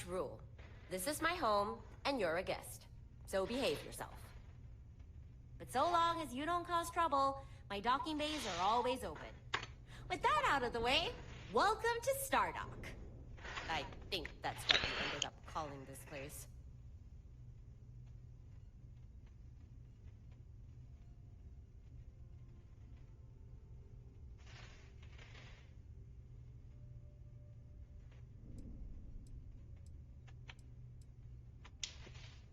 rule. This is my home, and you're a guest. So behave yourself. But so long as you don't cause trouble, my docking bays are always open. With that out of the way, welcome to Stardock. I think that's what we ended up calling this place.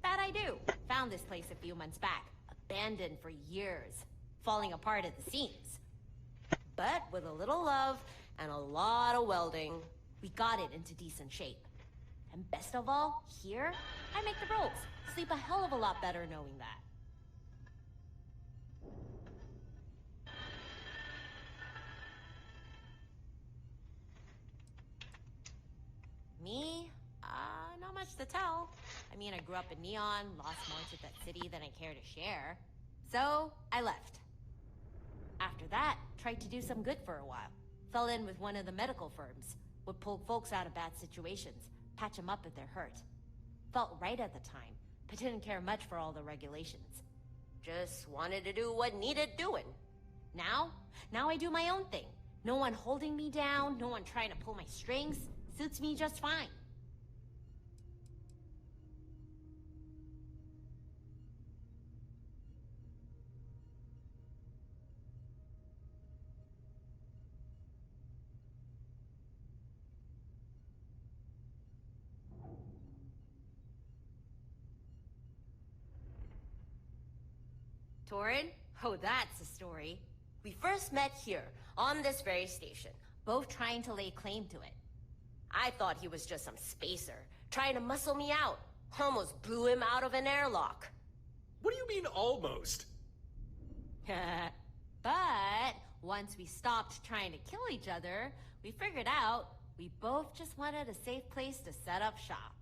That I do. Found this place a few months back. Abandoned for years. Falling apart at the seams. But with a little love and a lot of welding, we got it into decent shape. And best of all, here, I make the rules. Sleep a hell of a lot better knowing that. Me? Not much to tell. I mean, I grew up in Neon, lost more to that city than I care to share. So, I left. After that, tried to do some good for a while. Fell in with one of the medical firms. Would pull folks out of bad situations, patch them up if they're hurt. Felt right at the time, but didn't care much for all the regulations. Just wanted to do what needed doing. Now I do my own thing. No one holding me down, no one trying to pull my strings. Suits me just fine. Torin? Oh, that's a story. We first met here, on this very station, both trying to lay claim to it. I thought he was just some spacer, trying to muscle me out. Almost blew him out of an airlock. What do you mean, almost? But once we stopped trying to kill each other, we figured out we both just wanted a safe place to set up shop.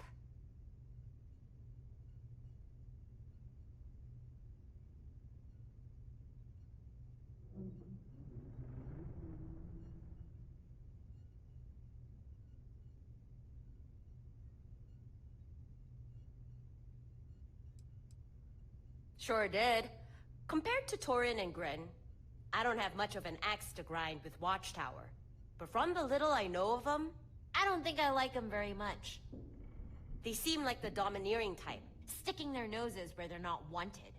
Sure did. Compared to Torin and Gren, I don't have much of an axe to grind with Watchtower. But from the little I know of them, I don't think I like them very much. They seem like the domineering type, sticking their noses where they're not wanted.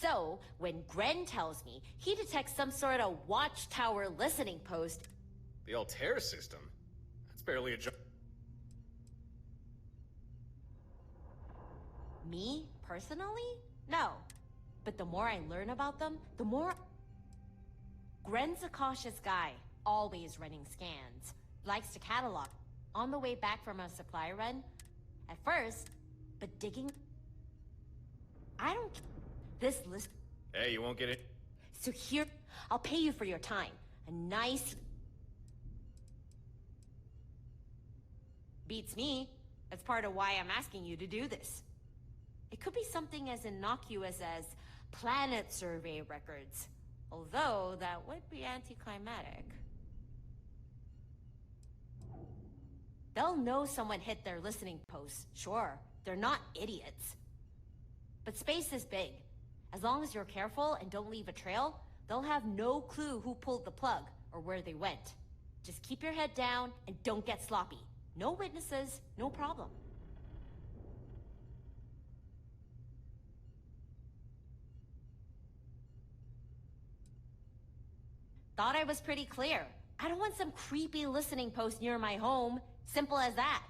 So, when Gren tells me he detects some sort of Watchtower listening post... The Altair system? That's barely a joke. Me, personally? No. But the more I learn about them, the more... Gren's a cautious guy, always running scans. Likes to catalog. On the way back from a supply run, at first, but digging... I don't... This list... Hey, you won't get it? So here, I'll pay you for your time. A nice... Beats me. That's part of why I'm asking you to do this. It could be something as innocuous as planet survey records. Although, that would be anticlimactic. They'll know someone hit their listening post, sure. They're not idiots. But space is big. As long as you're careful and don't leave a trail, they'll have no clue who pulled the plug or where they went. Just keep your head down and don't get sloppy. No witnesses, no problem. Thought I was pretty clear. I don't want some creepy listening post near my home. Simple as that.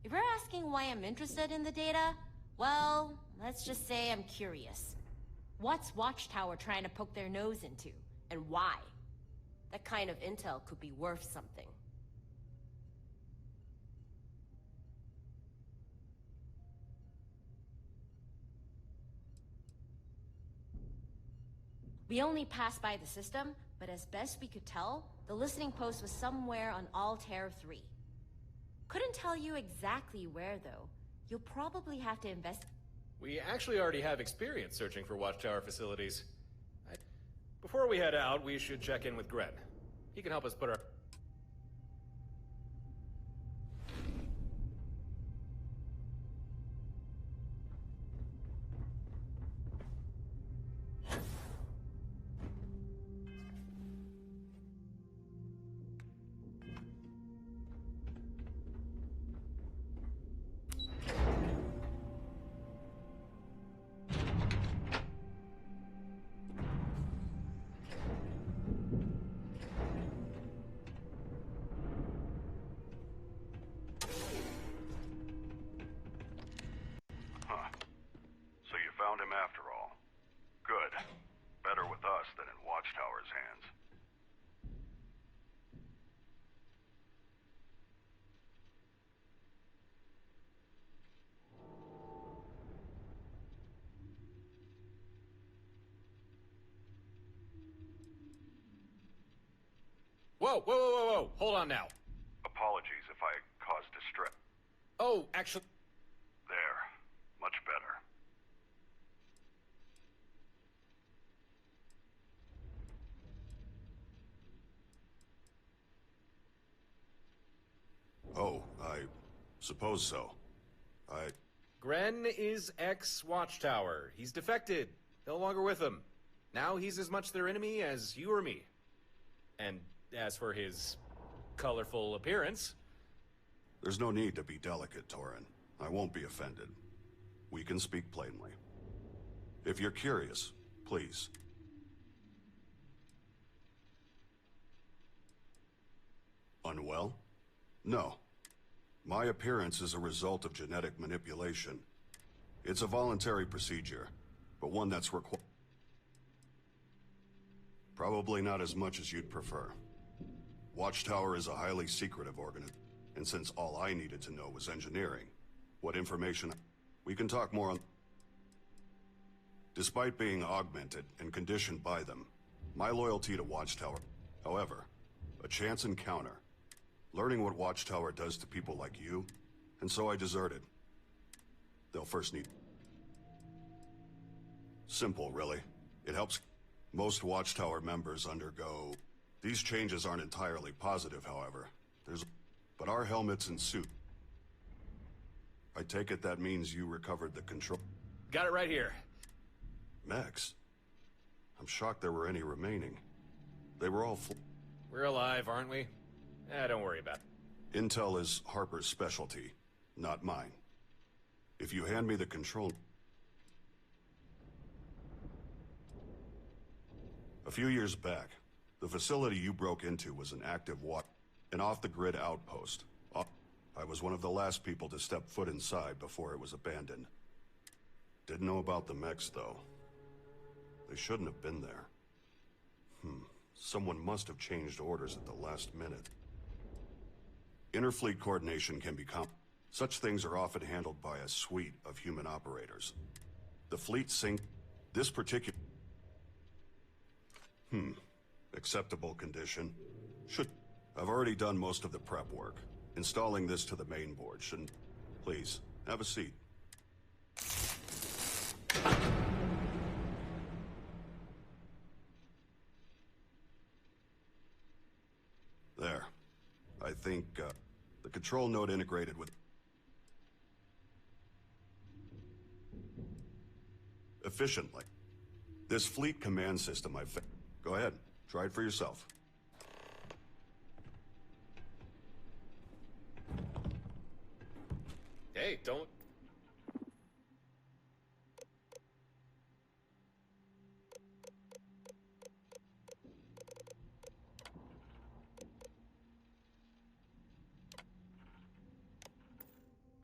If you're asking why I'm interested in the data, well, let's just say I'm curious. What's Watchtower trying to poke their nose into? And why? That kind of intel could be worth something. We only passed by the system, but as best we could tell, the listening post was somewhere on Altair 3. Couldn't tell you exactly where, though. You'll probably have to invest... We actually already have experience searching for Watchtower facilities. Before we head out, we should check in with Gren. He can help us put our... Whoa, whoa, whoa, whoa, whoa. Hold on now. Apologies if I caused distress. Oh, actually... There. Much better. Oh, I suppose so. Gren is ex-Watchtower. He's defected. No longer with them. Now he's as much their enemy as you or me. And as for his colorful appearance... There's no need to be delicate, Torin. I won't be offended. We can speak plainly. If you're curious, please. Unwell? No. My appearance is a result of genetic manipulation. It's a voluntary procedure, but one that's required. Probably not as much as you'd prefer. Watchtower is a highly secretive organism, and since all I needed to know was engineering, what information... We can talk more on... Despite being augmented and conditioned by them, my loyalty to Watchtower... However, a chance encounter. Learning what Watchtower does to people like you, and so I deserted. They'll first need... Simple, really. It helps... Most Watchtower members undergo... These changes aren't entirely positive, however. But our helmets and suit... I take it that means you recovered the control... Got it right here. Max? I'm shocked there were any remaining. They were all We're alive, aren't we? Don't worry about it. Intel is Harper's specialty, not mine. If you hand me the control... A few years back, the facility you broke into was an active an off-the-grid outpost. I was one of the last people to step foot inside before it was abandoned. Didn't know about the mechs, though. They shouldn't have been there. Someone must have changed orders at the last minute. Interfleet coordination can be Such things are often handled by a suite of human operators. The fleet sync... This particular... Acceptable condition. I've already done most of the prep work. Installing this to the main board shouldn't... Please, have a seat. There. I think, the control node integrated with... Efficiently. This fleet command system Go ahead, try it for yourself. Hey, don't...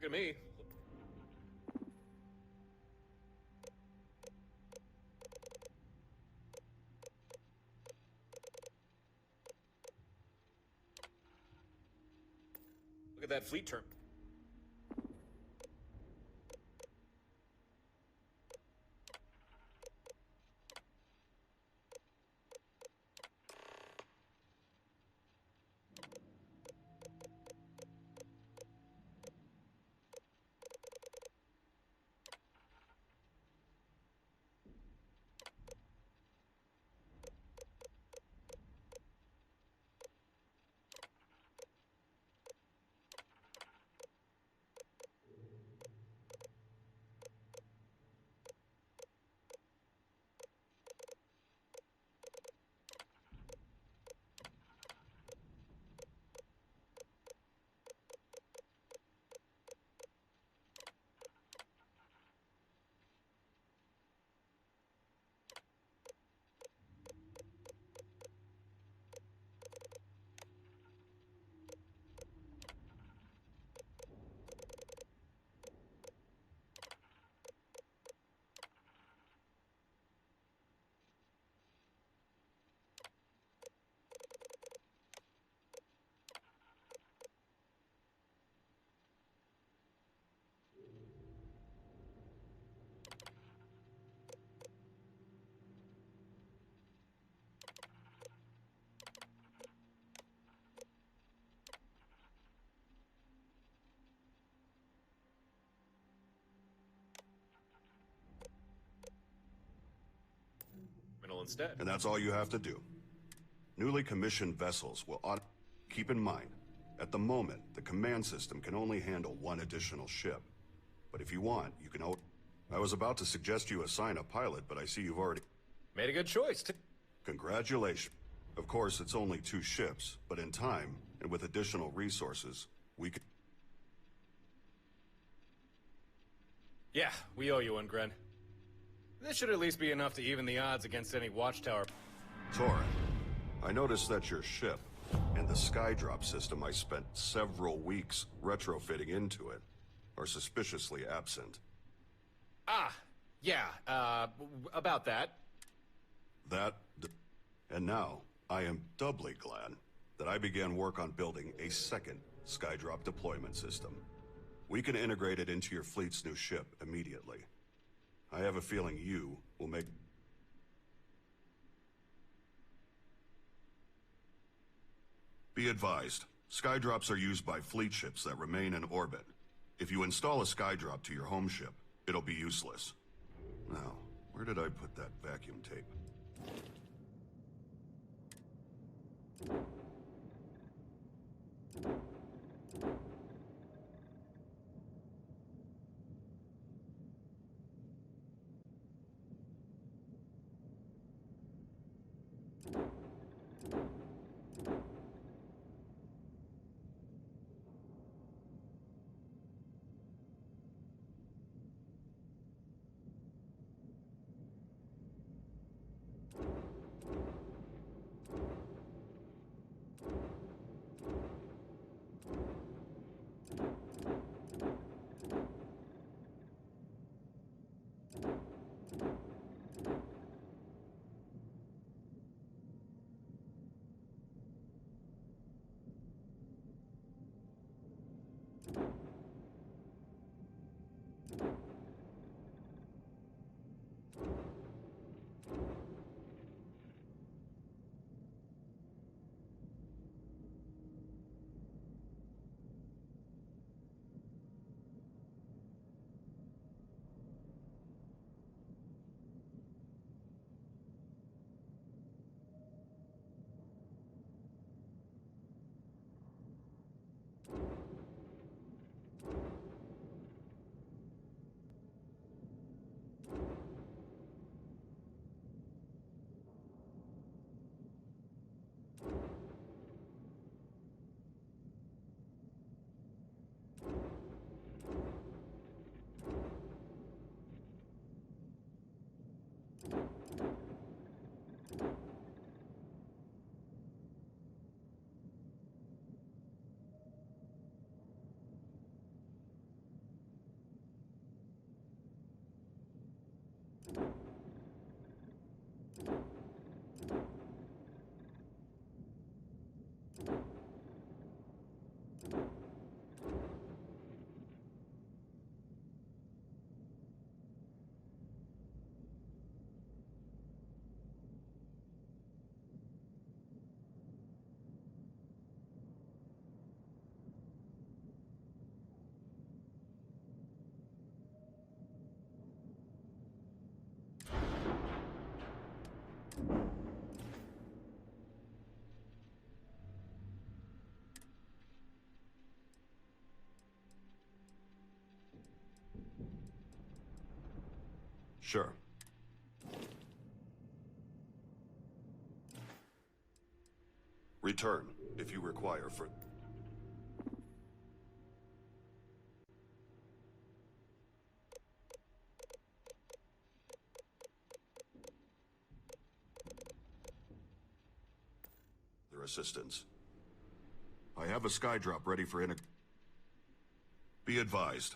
Look at me. Look at that fleet term. instead. And that's all you have to do. Newly commissioned vessels will keep in mind, at the moment, the command system can only handle one additional ship. But if you want, you can I was about to suggest you assign a pilot, but I see you've already... Made a good choice. Congratulations. Of course, it's only 2 ships, but in time, and with additional resources, we can... Yeah, we owe you one, Gren. This should at least be enough to even the odds against any watchtower. Torin, I noticed that your ship, and the skydrop system I spent several weeks retrofitting into it, are suspiciously absent. Yeah, about that. And now, I am doubly glad that I began work on building a second skydrop deployment system. We can integrate it into your fleet's new ship immediately. I have a feeling you will make... Be advised, skydrops are used by fleet ships that remain in orbit. If you install a skydrop to your home ship, it'll be useless. Now, where did I put that vacuum tape? Sure. Return, if you require for... their assistance. I have a skydrop ready for Be advised.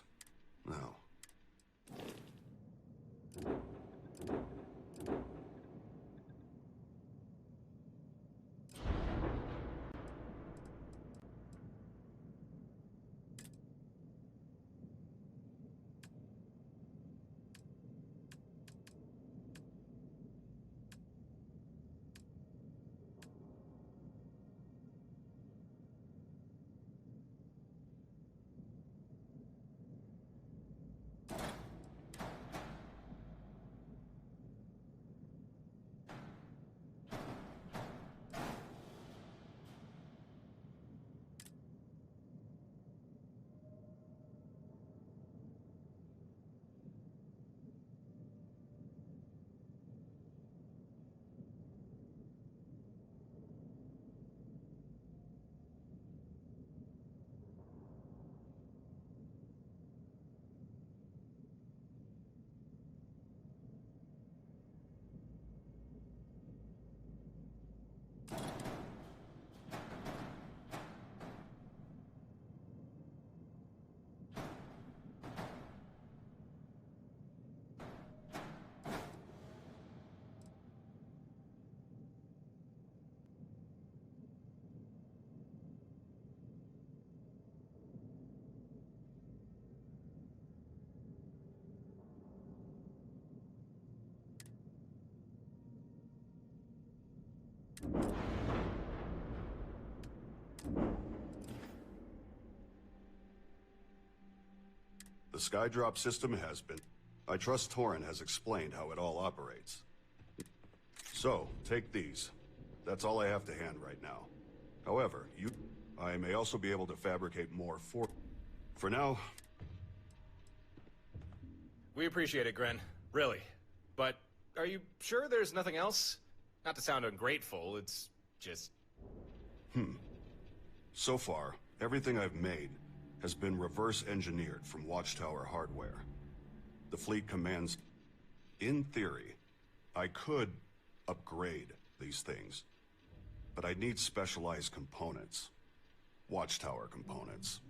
Now. The Skydrop system has been... I trust Torin has explained how it all operates. So, take these. That's all I have to hand right now. However, I may also be able to fabricate more for... For now... We appreciate it, Gren. Really. But are you sure there's nothing else? Not to sound ungrateful, it's just... So far, everything I've made has been reverse engineered from Watchtower hardware. The fleet commands... In theory, I could upgrade these things, but I'd need specialized components. Watchtower components.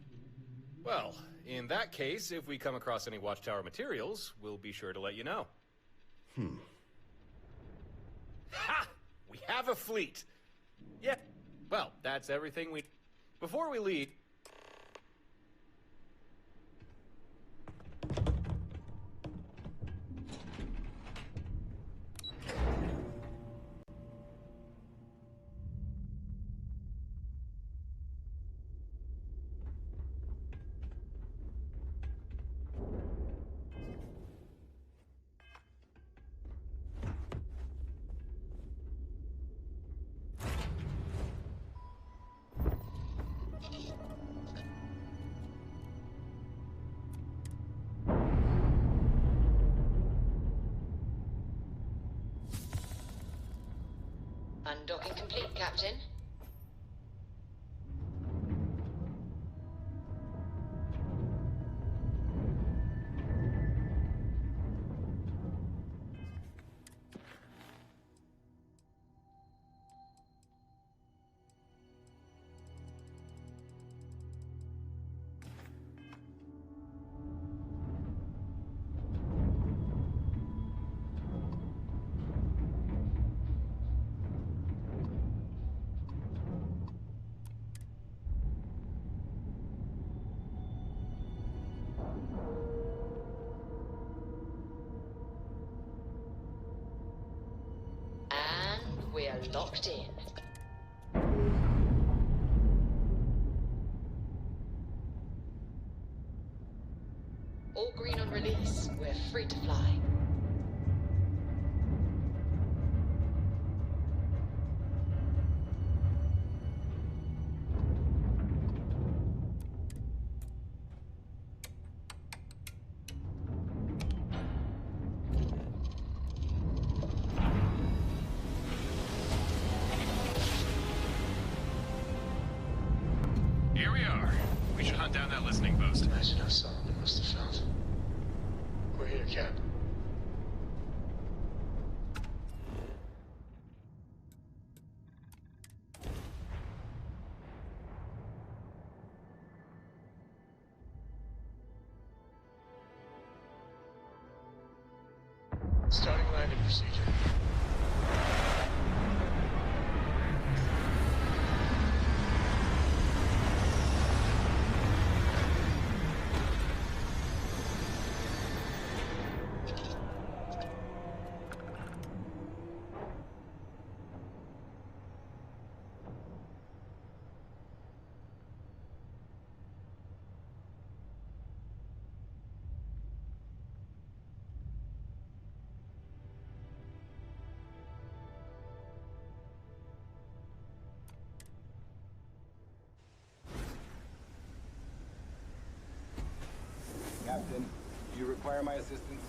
Well, in that case, if we come across any Watchtower materials, we'll be sure to let you know. Ha! We have a fleet! Yeah. Well, that's everything we... Before we leave... Undocking complete, Captain. We're locked in. All green on release. We're free to fly. Here we are. We should hunt down that listening post. Imagine how Solomon must have felt. We're here, Cap. Starting landing procedure. Captain, do you require my assistance?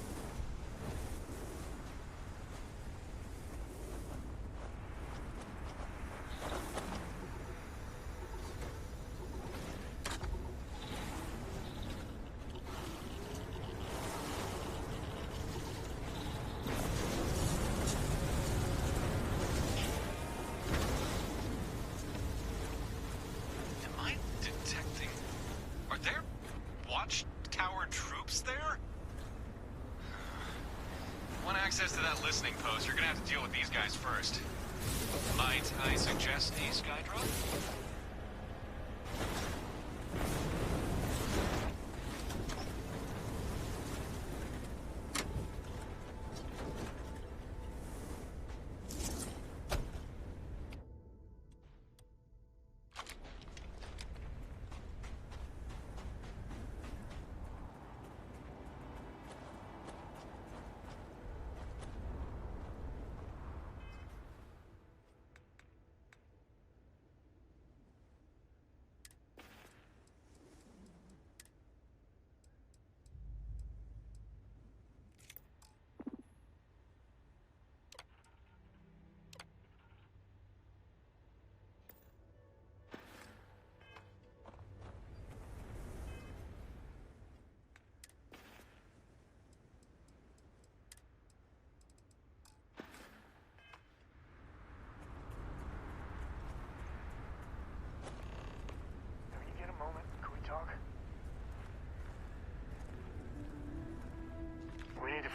Am I detecting... Are there Watchtower troops there? Want access to that listening post, you're gonna have to deal with these guys first. Might I suggest the Skydrop?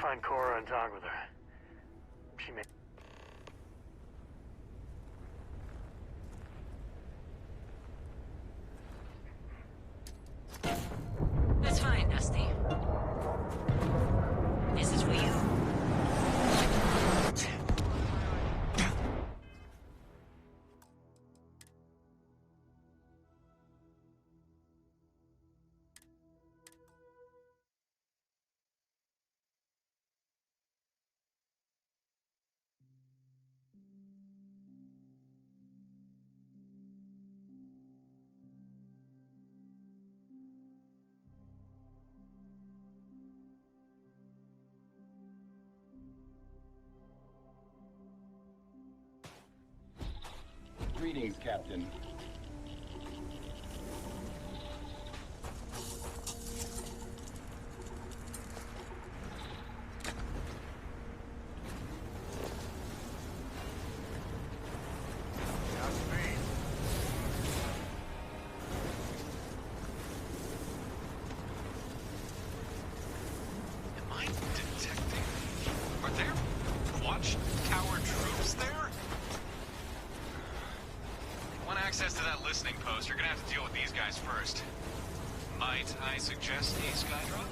find Cora and talk with her. She may... That's fine, Dusty. This is for you. Greetings, Captain. Am I detecting? Are there watchtower troops there? Want access to that listening post, you're gonna have to deal with these guys first. Might I suggest a skydrop?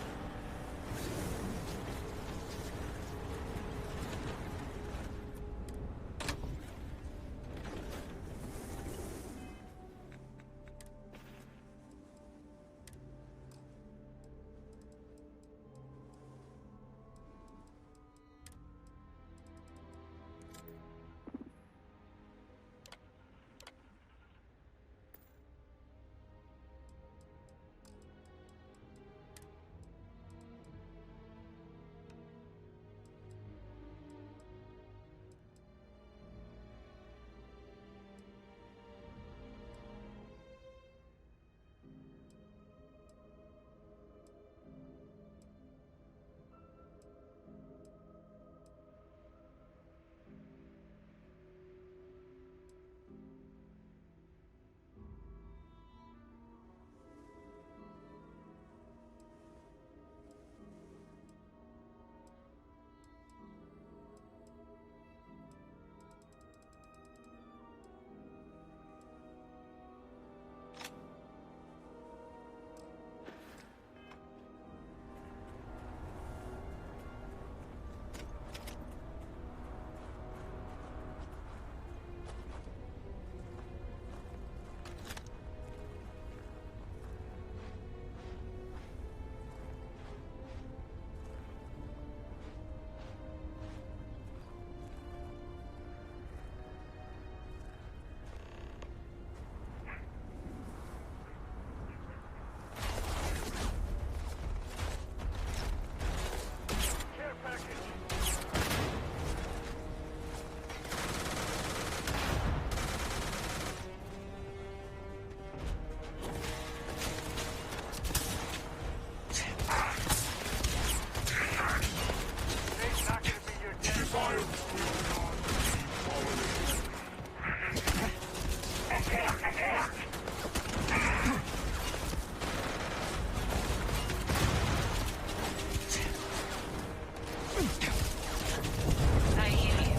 I hear you.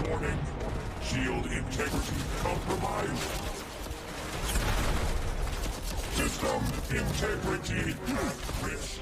Warning. Shield integrity compromised. System integrity at risk.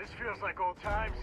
This feels like old times.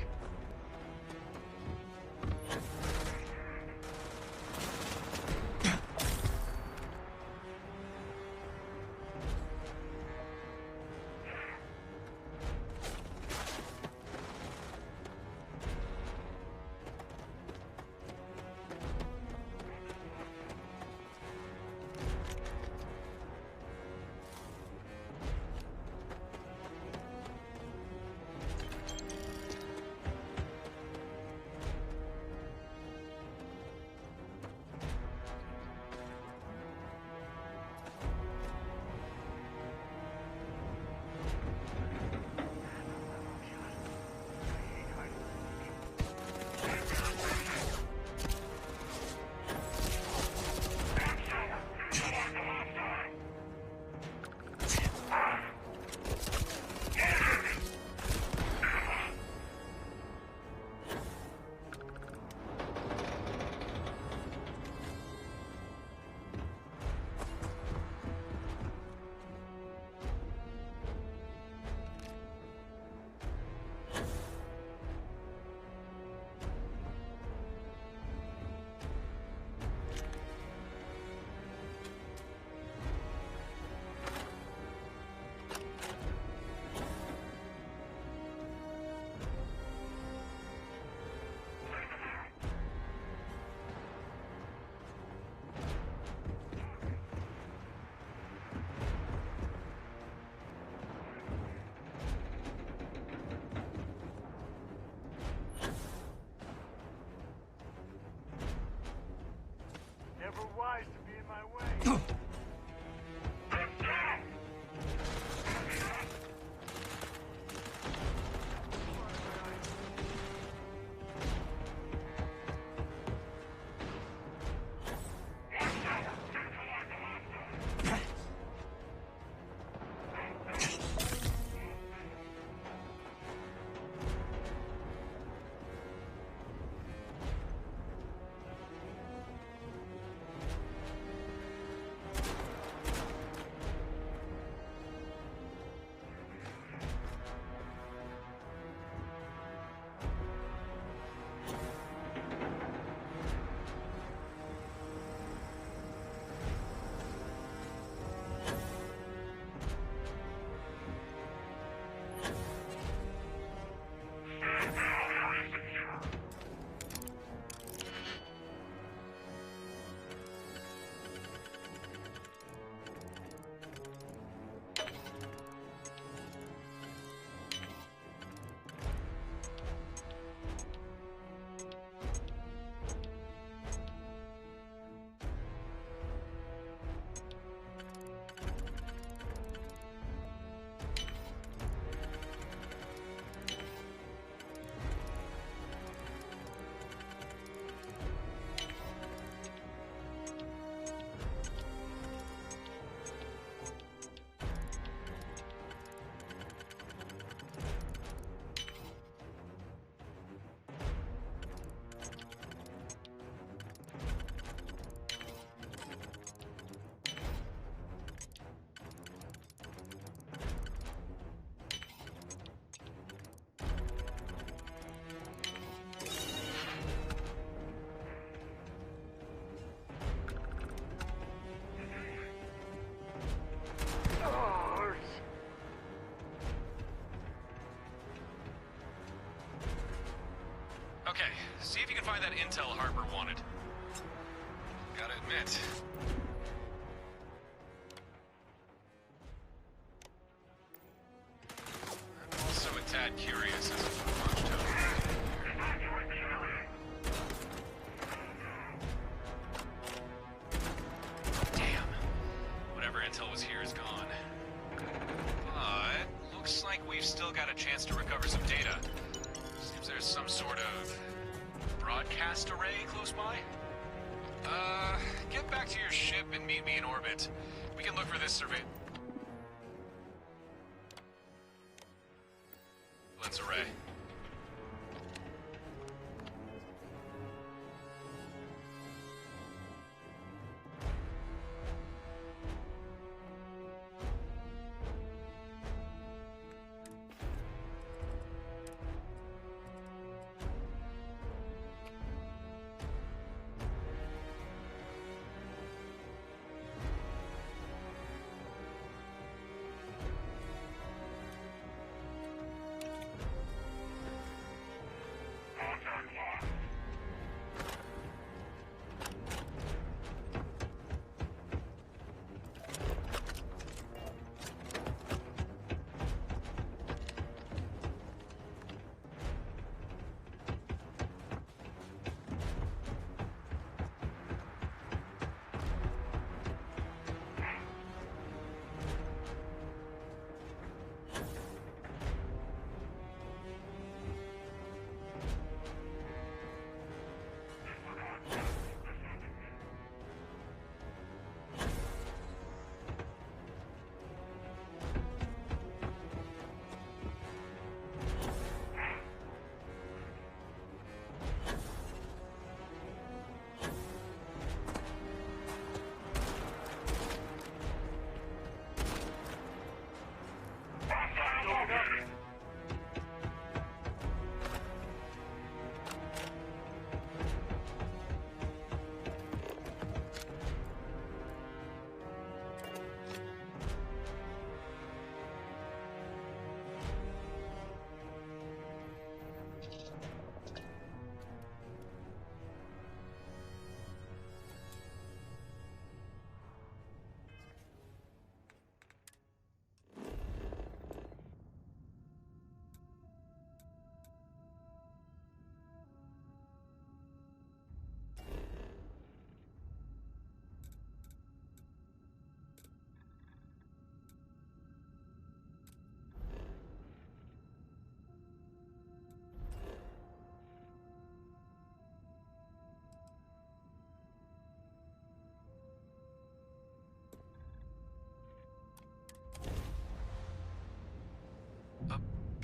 Never wise to be in my way. Okay, see if you can find that intel Harper wanted. Gotta admit. I'm also a tad curious as to what Watchtower. Damn. Whatever intel was here is gone. But looks like we've still got a chance to recover some data. Seems there's some sort of broadcast array close by. Get back to your ship and meet me in orbit. We can look for this surveillance array.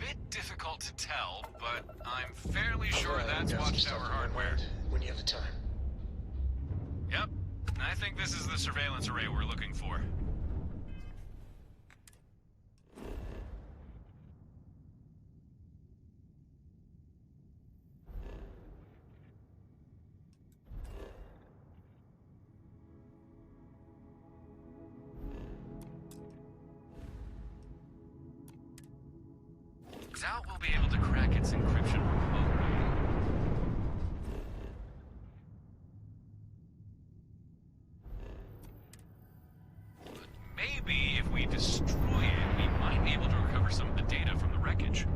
bit difficult to tell, but I'm fairly sure Alright, that's got some Watchtower stuff in my hardware. mind when you have the time. Yep, I think this is the surveillance array we're looking for. Doubt we'll be able to crack its encryption remotely. But maybe if we destroy it, we might be able to recover some of the data from the wreckage.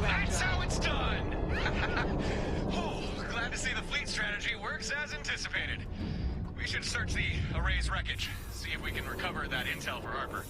That's how it's done! Oh, glad to see the fleet strategy works as anticipated. We should search the array's wreckage, see if we can recover that intel for Harper.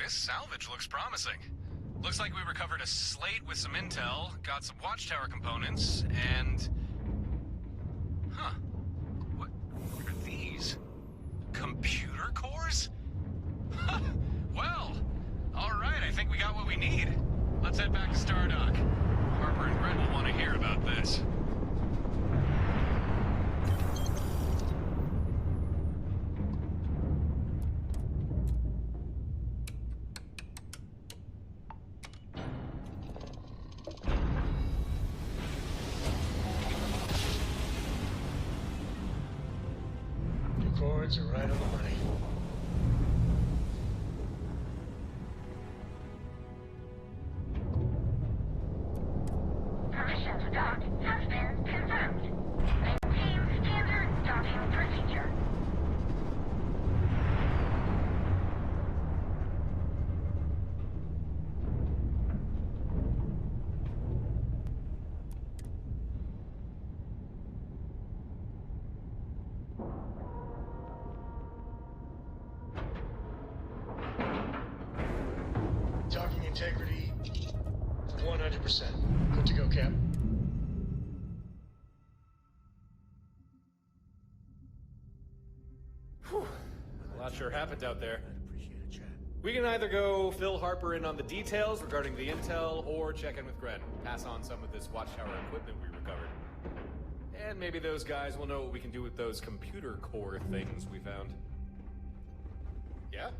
This salvage looks promising. Looks like we recovered a slate with some intel, got some Watchtower components, and... Huh. What are these? Computer cores? Huh. Well, alright, I think we got what we need. Let's head back to Stardock. Harper and Brett will want to hear about this. Chords are right on the money. Permission to dock has been confirmed. Maintain standard docking procedure. Docking integrity, 100%. Good to go, Cap. Whew. A lot sure happened out there. We can either go fill Harper in on the details regarding the intel, or check in with Gren, pass on some of this Watchtower equipment we recovered. And maybe those guys will know what we can do with those computer core things we found. Yeah?